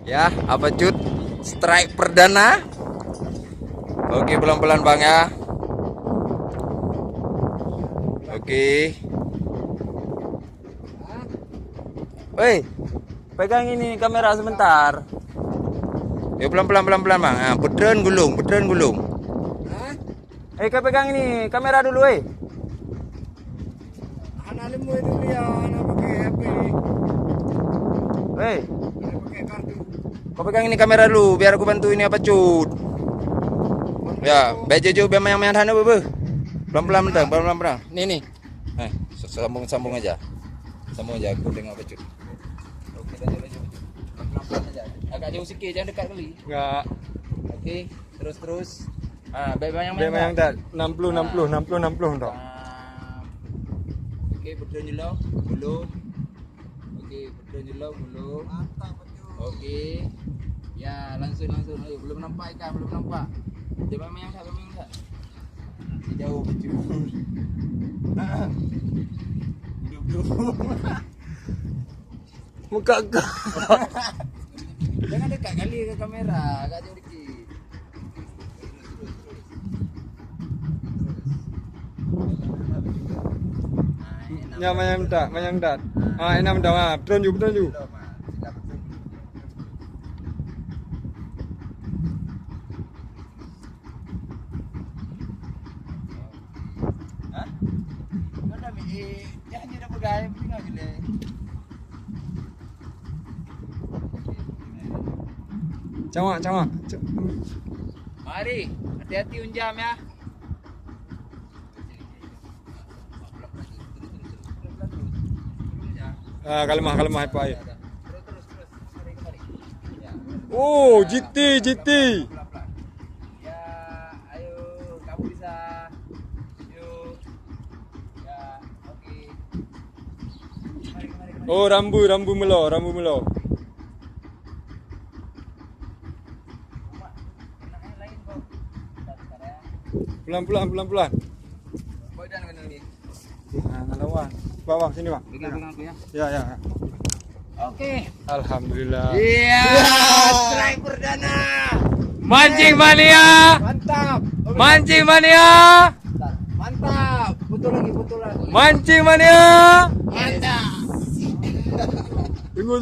Ya, apa cut? Strike perdana. Oke, pelan-pelan bang ya. Oke. Woi, pegang ini kamera sebentar. Ya pelan-pelan pelan-pelan bang. Nah, puteran gulung, puteran gulung. Kau pegang ini kamera dulu, Anak lemu itu dia, anak pakai HP. Woi, Anak pakai kartu. kau pegang ini kamera dulu, biar aku bantu ini apa cut. Ya, bejo biar main-main sana bebe. Pelan-pelan bentar, pelan-pelan. Nih. Sambung aja. Sambung aja, aku tengok apa cut. Oke, lanjut. Pelan-pelan aja. Agak jauh sikit, jangan dekat kali. Enggak. Oke, terus. Ah, yang Dia yang tak 60 tak. Oke, puteran jelau, gulung. Oke, puteran jelau, gulung. Mantap betul. Oke. Ya, langsung. Ayo, belum nampak ikan, belum nampak. Dia memang yang tak. Jauh betul. Duduk. Muka kau. Jangan dekat kali ke kamera, agak jauh dikit. Ya mayang tak. Ah, enam dah. Ah, tunjuk. Hah? Kau dah jangan dia pegang, tinggal je leh. Cawak. Mari, hati-hati unjam ya. Ah, kalemah apa air. Terus. Kemari. Ya. Oh, GT. Pelan-pelan. Ya, ayo kamu bisa. Yuk. Ya, oke. Kemari. Oh, rambu melo. Mak, enaknya lain kok. Bentar ya. Pelan. Kau dan kena ni. Ah, lawan. Bawah sini, Bang. Pegang aku ya. Ya. Oke. Alhamdulillah. Iya, strike perdana. Mancing mania. Mantap. Mancing mania. Mantap. Betul lagi. Mancing mania. Mantap. Tunggu.